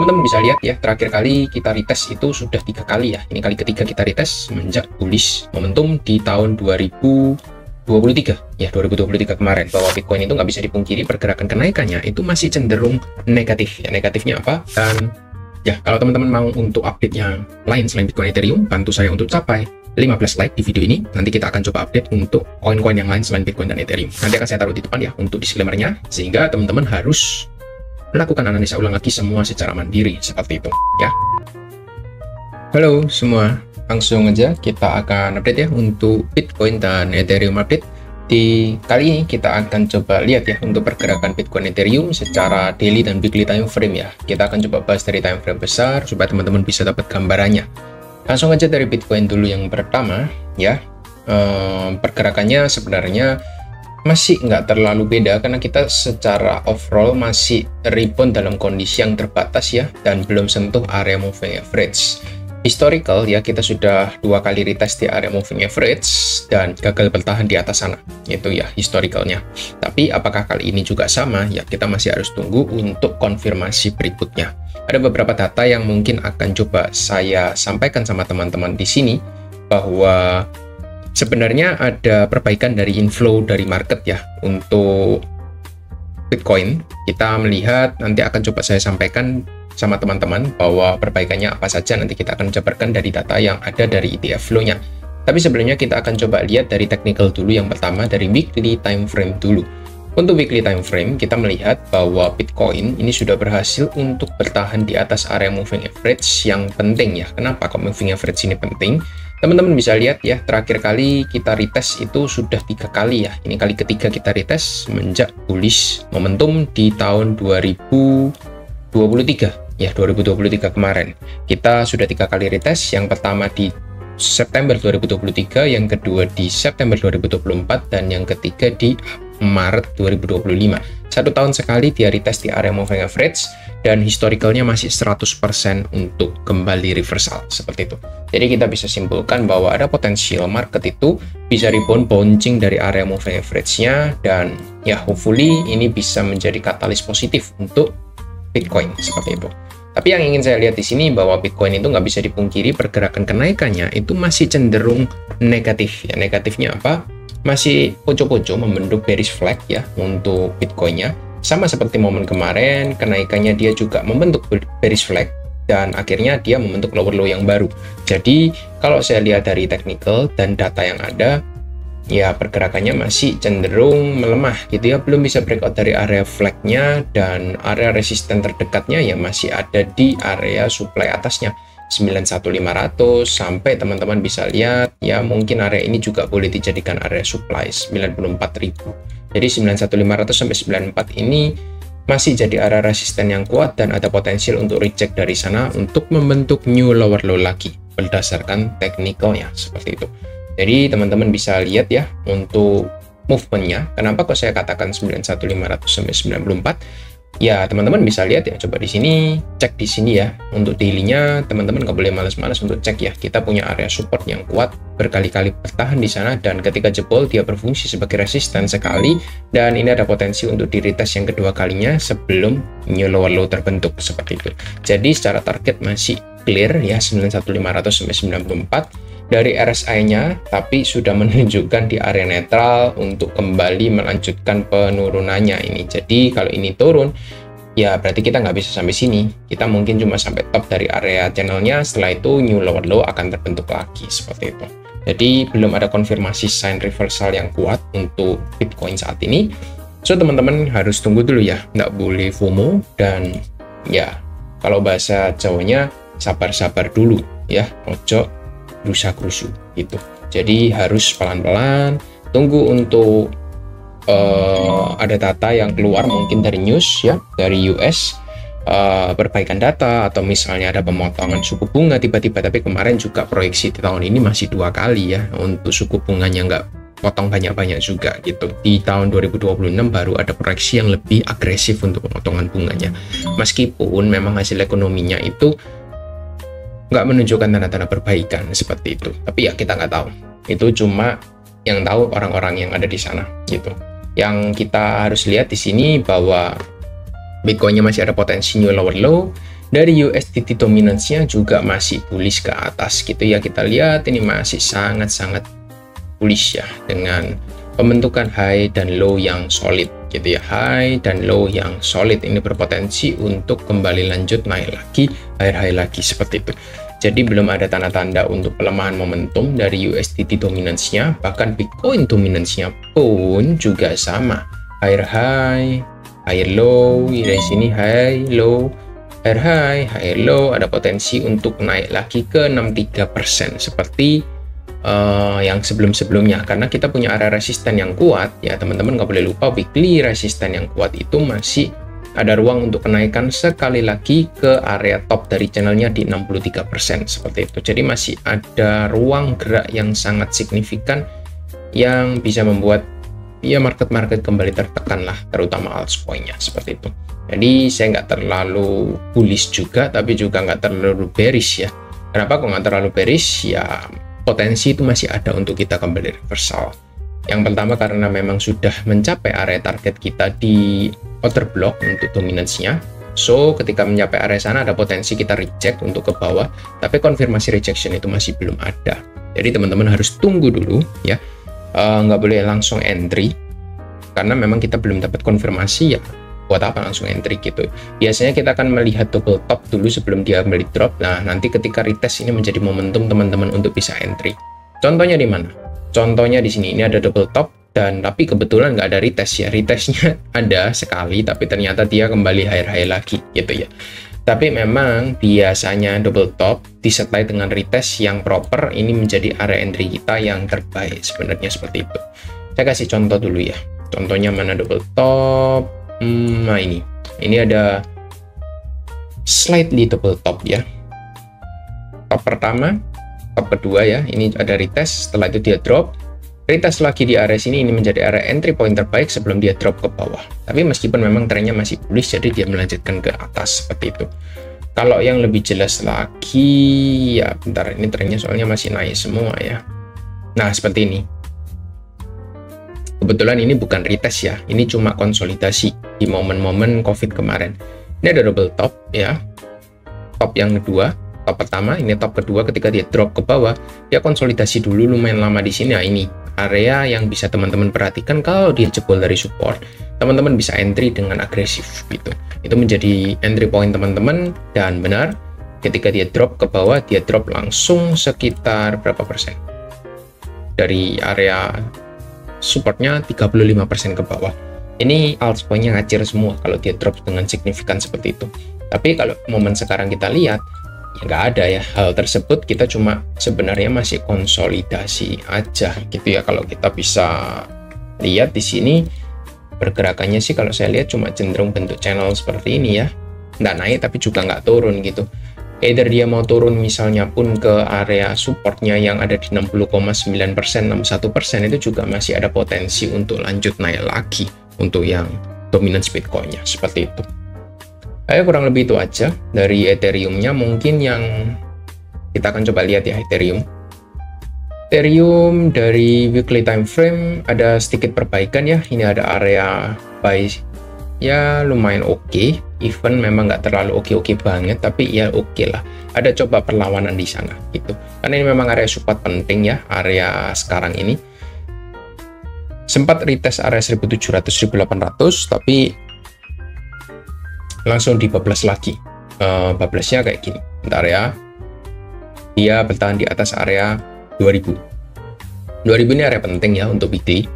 teman-teman bisa lihat ya, terakhir kali kita retest itu sudah 3 kali ya. Ini kali ketiga kita retest semenjak bullish momentum di tahun 2023 ya, 2023 kemarin, bahwa Bitcoin itu nggak bisa dipungkiri pergerakan kenaikannya itu masih cenderung negatif ya. Negatifnya apa? Dan ya, kalau teman-teman mau untuk update yang lain selain Bitcoin Ethereum, bantu saya untuk capai 15 like di video ini. Nanti kita akan coba update untuk koin-koin yang lain selain Bitcoin dan Ethereum. Nanti akan saya taruh di depan ya untuk disclaimer-nya, sehingga teman-teman harus melakukan analisa ulang lagi semua secara mandiri seperti itu ya. Halo semua, langsung aja kita akan update ya untuk Bitcoin dan Ethereum update. Di kali ini kita akan coba lihat ya untuk pergerakan Bitcoin Ethereum secara daily dan weekly time frame ya. Kita akan coba bahas dari time frame besar supaya teman-teman bisa dapat gambarannya. Langsung aja dari Bitcoin dulu yang pertama ya. Pergerakannya sebenarnya masih nggak terlalu beda karena kita secara overall masih rebound dalam kondisi yang terbatas ya, dan belum sentuh area moving average. Historical ya, kita sudah 2 kali retest di area moving average dan gagal bertahan di atas sana, itu ya historicalnya. Tapi apakah kali ini juga sama ya, kita masih harus tunggu untuk konfirmasi berikutnya. Ada beberapa data yang mungkin akan coba saya sampaikan sama teman-teman di sini, bahwa sebenarnya ada perbaikan dari inflow dari market ya untuk Bitcoin. Kita melihat, nanti akan coba saya sampaikan sama teman-teman bahwa perbaikannya apa saja, nanti kita akan jabarkan dari data yang ada dari ETF flow-nya. Tapi sebelumnya kita akan coba lihat dari technical dulu. Yang pertama dari weekly time frame dulu. Untuk weekly time frame, kita melihat bahwa Bitcoin ini sudah berhasil untuk bertahan di atas area moving average yang penting ya. Kenapa kok moving average ini penting? Teman-teman bisa lihat ya, terakhir kali kita retest itu sudah 3 kali ya. Ini kali ketiga kita retest semenjak bullish momentum di tahun 2023 ya, 2023 kemarin. Kita sudah 3 kali retest, yang pertama di September 2023, yang kedua di September 2024, dan yang ketiga di Maret 2025. 1 tahun sekali dia retest di area moving average, dan historicalnya masih 100% untuk kembali reversal seperti itu. Jadi kita bisa simpulkan bahwa ada potensial market itu bisa rebound bouncing dari area moving average-nya, dan ya hopefully ini bisa menjadi katalis positif untuk Bitcoin seperti itu. Tapi yang ingin saya lihat di sini bahwa Bitcoin itu nggak bisa dipungkiri pergerakan kenaikannya itu masih cenderung negatif ya. Negatifnya apa? Masih poco-poco membentuk bearish flag ya untuk Bitcoinnya. Sama seperti momen kemarin, kenaikannya dia juga membentuk bearish flag, dan akhirnya dia membentuk lower low yang baru. Jadi kalau saya lihat dari technical dan data yang ada, ya pergerakannya masih cenderung melemah gitu ya, belum bisa breakout dari area flag-nya, dan area resisten terdekatnya ya masih ada di area supply atasnya 91.500, sampai teman-teman bisa lihat ya, mungkin area ini juga boleh dijadikan area supply 94.000. Jadi 91.500 sampai 94 ini masih jadi area resisten yang kuat, dan ada potensial untuk reject dari sana untuk membentuk new lower low lagi berdasarkan teknikalnya seperti itu. Jadi teman-teman bisa lihat ya untuk movementnya. Kenapa kok saya katakan 91.500 sampai 94? Ya teman-teman bisa lihat ya, coba di sini, cek di sini ya. Untuk daily-nya teman-teman nggak boleh malas-malas untuk cek ya. Kita punya area support yang kuat, berkali-kali bertahan di sana, dan ketika jebol dia berfungsi sebagai resisten sekali, dan ini ada potensi untuk di retest yang kedua kalinya sebelum new lower low terbentuk seperti itu. Jadi secara target masih clear ya, 91.500 sampai 94 dari RSI-nya, tapi sudah menunjukkan di area netral untuk kembali melanjutkan penurunannya ini. Jadi kalau ini turun ya berarti kita nggak bisa sampai sini, kita mungkin cuma sampai top dari area channelnya. Setelah itu new lower low akan terbentuk lagi seperti itu. Jadi belum ada konfirmasi sign reversal yang kuat untuk Bitcoin saat ini. So teman-teman harus tunggu dulu ya, nggak boleh FOMO, dan ya kalau bahasa Jawanya sabar-sabar dulu ya, ojo rusak-rusuh gitu. Jadi harus pelan-pelan tunggu untuk ada data yang keluar, mungkin dari news ya, dari US, perbaikan data, atau misalnya ada pemotongan suku bunga tiba-tiba. Tapi kemarin juga proyeksi di tahun ini masih 2 kali ya untuk suku bunganya, nggak potong banyak-banyak juga gitu. Di tahun 2026 baru ada proyeksi yang lebih agresif untuk pemotongan bunganya, meskipun memang hasil ekonominya itu nggak menunjukkan tanda-tanda perbaikan seperti itu. Tapi ya kita nggak tahu, itu cuma yang tahu orang-orang yang ada di sana gitu. Yang kita harus lihat di sini bahwa Bitcoinnya masih ada potensi new lower low, Dari USDT dominance-nya juga masih bullish ke atas gitu ya. Kita lihat ini masih sangat-sangat bullish ya, dengan pembentukan high dan low yang solid gitu ya. High dan low yang solid ini berpotensi untuk kembali lanjut naik lagi, high lagi seperti itu. Jadi belum ada tanda-tanda untuk pelemahan momentum dari USDT dominance-nya. Bahkan Bitcoin dominance-nya pun juga sama, high, low. Dari sini high, low, high, low. Ada potensi untuk naik lagi ke 63% seperti yang sebelum-sebelumnya, karena kita punya area resisten yang kuat ya teman-teman. Nggak boleh lupa, weekly resisten yang kuat itu masih ada ruang untuk kenaikan sekali lagi ke area top dari channelnya di 63% seperti itu. Jadi masih ada ruang gerak yang sangat signifikan yang bisa membuat ya market kembali tertekan lah, terutama altcoin-nya seperti itu. Jadi saya nggak terlalu bullish juga, tapi juga nggak terlalu bearish ya. Kenapa kok nggak terlalu bearish? Ya potensi itu masih ada untuk kita kembali reversal. Yang pertama karena memang sudah mencapai area target kita di order block untuk dominance-nya. So, ketika mencapai area sana ada potensi kita reject untuk ke bawah, tapi konfirmasi rejection itu masih belum ada. Jadi teman-teman harus tunggu dulu ya. Nggak boleh langsung entry, karena memang kita belum dapat konfirmasi ya. Buat apa langsung entry gitu. Biasanya kita akan melihat double top dulu sebelum dia kembali drop. Nah, nanti ketika retest ini menjadi momentum teman-teman untuk bisa entry. Contohnya di mana? Contohnya di sini, ini ada double top, dan tapi kebetulan nggak ada retest ya. Retestnya ada sekali, tapi ternyata dia kembali high lagi gitu ya. Tapi memang biasanya double top disertai dengan retest yang proper, ini menjadi area entry kita yang terbaik sebenarnya seperti itu. Saya kasih contoh dulu ya. Contohnya mana double top? Nah ini ada slightly double top ya. Top pertama, top kedua ya, ini ada retest, setelah itu dia drop, retest lagi di area sini, ini menjadi area entry point terbaik sebelum dia drop ke bawah. Tapi meskipun memang trennya masih bullish, jadi dia melanjutkan ke atas seperti itu. Kalau yang lebih jelas lagi ya, bentar, ini trennya soalnya masih naik semua ya. Nah seperti ini. Kebetulan ini bukan retest ya, ini cuma konsolidasi di momen-momen COVID kemarin. Ini ada double top ya, top yang kedua. Top pertama, ini top kedua. Ketika dia drop ke bawah, dia konsolidasi dulu lumayan lama di sini. Nah, ini area yang bisa teman-teman perhatikan. Kalau dia jebol dari support, teman-teman bisa entry dengan agresif gitu. Itu menjadi entry point teman-teman, dan benar ketika dia drop ke bawah, dia drop langsung sekitar berapa persen dari area supportnya, 35% ke bawah. Ini altcoin-nya ngacir semua kalau dia drop dengan signifikan seperti itu. Tapi kalau momen sekarang kita lihat, ya nggak ada ya hal tersebut. Kita cuma sebenarnya masih konsolidasi aja gitu ya. Kalau kita bisa lihat di sini pergerakannya sih, kalau saya lihat cuma cenderung bentuk channel seperti ini ya, nggak naik tapi juga nggak turun gitu. Either dia mau turun misalnya pun ke area supportnya yang ada di 60,9%, 61%, itu juga masih ada potensi untuk lanjut naik lagi untuk yang dominance Bitcoin-nya seperti itu. Ayo, kurang lebih itu aja dari Ethereum-nya. Mungkin yang kita akan coba lihat ya Ethereum. Ethereum dari weekly time frame ada sedikit perbaikan ya. Ini ada area buy ya lumayan oke. Even memang nggak terlalu oke banget, tapi ya oke lah. Ada coba perlawanan di sana gitu. Karena ini memang area support penting ya, area sekarang ini. Sempat retest area 1700-1800, tapi langsung dibablas lagi. Bablasnya kayak gini. Bentar ya. Dia bertahan di atas area 2000. 2000 ini area penting ya untuk weekly.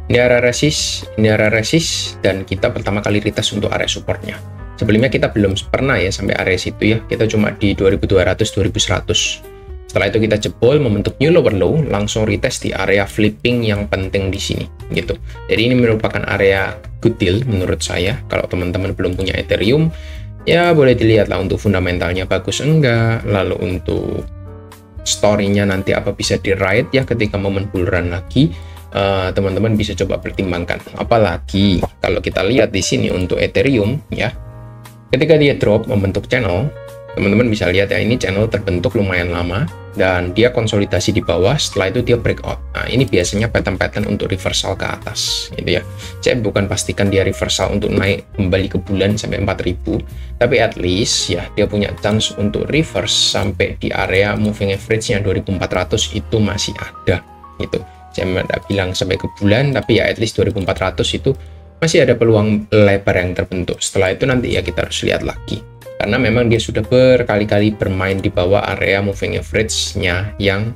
Ini area resist, dan kita pertama kali retest untuk area supportnya. Sebelumnya kita belum pernah ya sampai area situ ya. Kita cuma di 2200-2100. Setelah itu kita jebol membentuk new lower low, langsung retest di area flipping yang penting di sini gitu. Jadi ini merupakan area good deal menurut saya. Kalau teman-teman belum punya Ethereum, ya boleh dilihat lah untuk fundamentalnya bagus enggak, lalu untuk story-nya nanti apa bisa di-ride ya ketika momen bull run lagi. Teman-teman bisa coba pertimbangkan. Apalagi kalau kita lihat di sini untuk Ethereum ya, ketika dia drop membentuk channel, Teman-teman bisa lihat ya, ini channel terbentuk lumayan lama dan dia konsolidasi di bawah, setelah itu dia breakout. Nah, ini biasanya pattern-pattern untuk reversal ke atas gitu ya. Saya bukan pastikan dia reversal untuk naik kembali ke bulan sampai 4000, tapi at least ya dia punya chance untuk reverse sampai di area moving average-nya 2400 itu masih ada gitu. Saya tidak bilang sampai ke bulan, tapi ya at least 2400 itu masih ada peluang lebar yang terbentuk. Setelah itu nanti ya kita harus lihat lagi. Karena memang dia sudah berkali-kali bermain di bawah area moving average-nya yang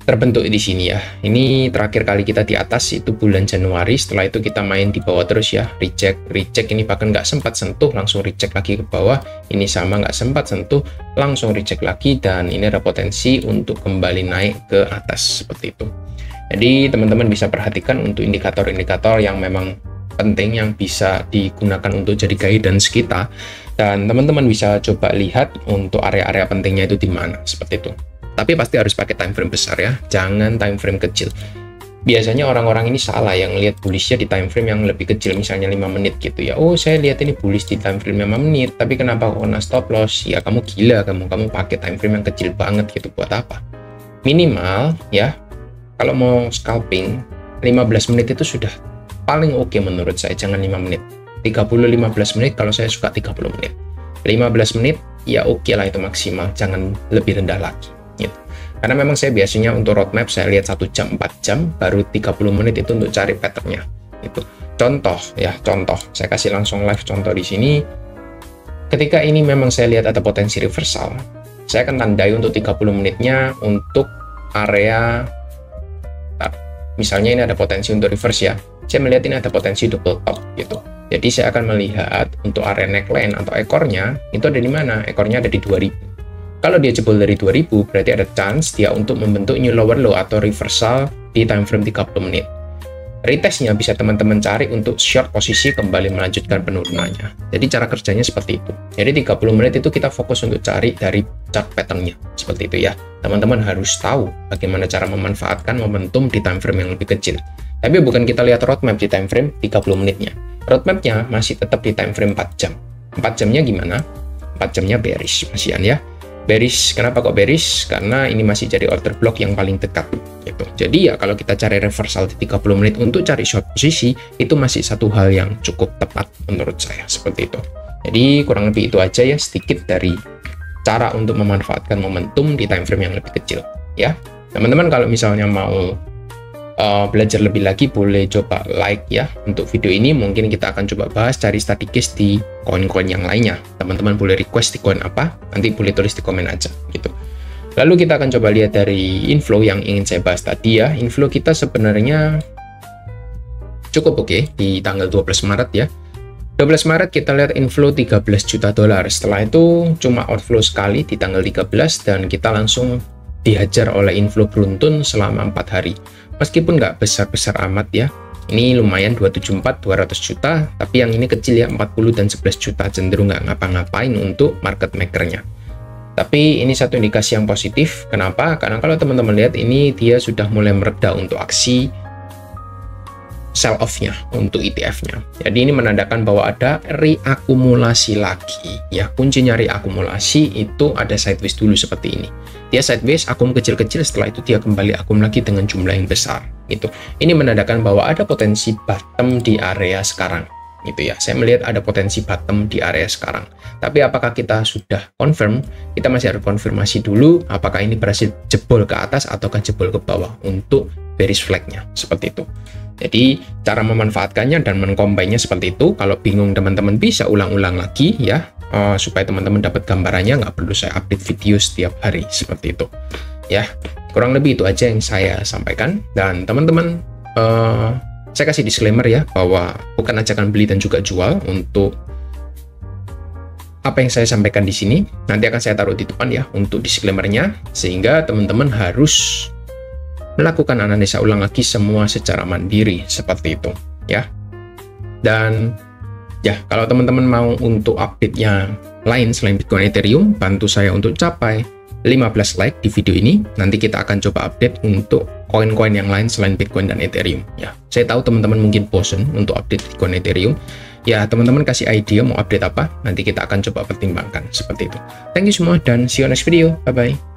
terbentuk di sini ya. Ini terakhir kali kita di atas itu bulan Januari, setelah itu kita main di bawah terus ya, reject, ini bahkan nggak sempat sentuh, langsung reject lagi ke bawah. Ini sama, nggak sempat sentuh, langsung reject lagi, dan ini ada potensi untuk kembali naik ke atas seperti itu. Jadi teman-teman bisa perhatikan untuk indikator-indikator yang memang penting yang bisa digunakan untuk jadi guidance kita, dan teman-teman bisa coba lihat untuk area-area pentingnya itu di mana seperti itu. Tapi pasti harus pakai time frame besar ya, jangan time frame kecil. Biasanya orang-orang ini salah yang lihat bullishnya di time frame yang lebih kecil, misalnya 5 menit gitu ya. Oh, saya lihat ini bullish di time frame 5 menit, tapi kenapa kok kena stop loss? Ya kamu gila, kamu pakai time frame yang kecil banget gitu, buat apa? Minimal ya, kalau mau scalping 15 menit itu sudah paling oke menurut saya, jangan 5 menit. 30-15 menit kalau saya suka 30 menit. 15 menit ya oke lah, itu maksimal, jangan lebih rendah lagi gitu. Karena memang saya biasanya untuk roadmap saya lihat 1 jam 4 jam, baru 30 menit itu untuk cari patternnya gitu. Contoh ya, contoh saya kasih langsung live contoh di sini. Ketika ini memang saya lihat ada potensi reversal, saya akan tandai untuk 30 menitnya untuk area, misalnya ini ada potensi untuk reverse ya, saya melihat ini ada potensi double top gitu. Jadi saya akan melihat untuk area neckline atau ekornya itu ada di mana? Ekornya ada di 2000. Kalau dia jebol dari 2000, berarti ada chance dia untuk membentuk new lower low atau reversal di time frame 30 menit. Retestnya bisa teman-teman cari untuk short posisi kembali melanjutkan penurunannya. Jadi cara kerjanya seperti itu. Jadi 30 menit itu kita fokus untuk cari dari chart patternnya. Seperti itu ya. Teman-teman harus tahu bagaimana cara memanfaatkan momentum di time frame yang lebih kecil. Tapi bukan kita lihat roadmap di time frame 30 menitnya. Roadmapnya masih tetap di time frame 4 jam. 4 jamnya gimana? 4 jamnya bearish masihan ya. Bearish, kenapa kok bearish? Karena ini masih jadi order block yang paling dekat gitu. Jadi ya kalau kita cari reversal di 30 menit untuk cari short posisi, itu masih satu hal yang cukup tepat menurut saya, seperti itu. Jadi kurang lebih itu aja ya, sedikit dari cara untuk memanfaatkan momentum di time frame yang lebih kecil ya. Teman-teman kalau misalnya mau belajar lebih lagi, boleh coba like ya untuk video ini. Mungkin kita akan coba bahas cari study case di koin-koin yang lainnya. Teman-teman boleh request di koin apa, nanti boleh tulis di komen aja gitu. Lalu kita akan coba lihat dari inflow yang ingin saya bahas tadi ya. Inflow kita sebenarnya cukup oke di tanggal 12 Maret ya. 12 Maret kita lihat inflow 13 juta dolar. Setelah itu cuma outflow sekali di tanggal 13 dan kita langsung dihajar oleh inflow beruntun selama 4 hari. Meskipun nggak besar-besar amat ya, ini lumayan 274, 200 juta, tapi yang ini kecil ya, 40 dan 11 juta, cenderung nggak ngapa-ngapain untuk market makernya. Tapi ini satu indikasi yang positif. Kenapa? Karena kalau teman-teman lihat ini dia sudah mulai mereda untuk aksi sell off-nya untuk ETF-nya. Jadi ini menandakan bahwa ada reakumulasi lagi. Ya, kuncinya reakumulasi itu ada sideways dulu seperti ini. Dia sideways, akum kecil-kecil, setelah itu dia kembali akum lagi dengan jumlah yang besar. Gitu. Ini menandakan bahwa ada potensi bottom di area sekarang. Gitu ya. Saya melihat ada potensi bottom di area sekarang. Tapi apakah kita sudah confirm? Kita masih harus konfirmasi dulu apakah ini berhasil jebol ke atas ataukah jebol ke bawah untuk bearish flag-nya. Seperti itu. Jadi cara memanfaatkannya dan mengcombine-nya seperti itu. Kalau bingung teman-teman bisa ulang-ulang lagi ya, supaya teman-teman dapat gambarannya, nggak perlu saya update video setiap hari seperti itu ya. Kurang lebih itu aja yang saya sampaikan, dan teman-teman saya kasih disclaimer ya bahwa bukan ajakan beli dan juga jual. Untuk apa yang saya sampaikan di sini nanti akan saya taruh di depan ya untuk disclaimernya, sehingga teman-teman harus melakukan analisa ulang lagi semua secara mandiri seperti itu ya. Dan ya, kalau teman-teman mau untuk update-nya lain selain Bitcoin Ethereum, bantu saya untuk capai 15 like di video ini. Nanti kita akan coba update untuk koin-koin yang lain selain Bitcoin dan Ethereum ya. Saya tahu teman-teman mungkin bosen untuk update Bitcoin Ethereum. Ya, teman-teman kasih ide mau update apa, nanti kita akan coba pertimbangkan seperti itu. Thank you semua dan see you next video. Bye-bye.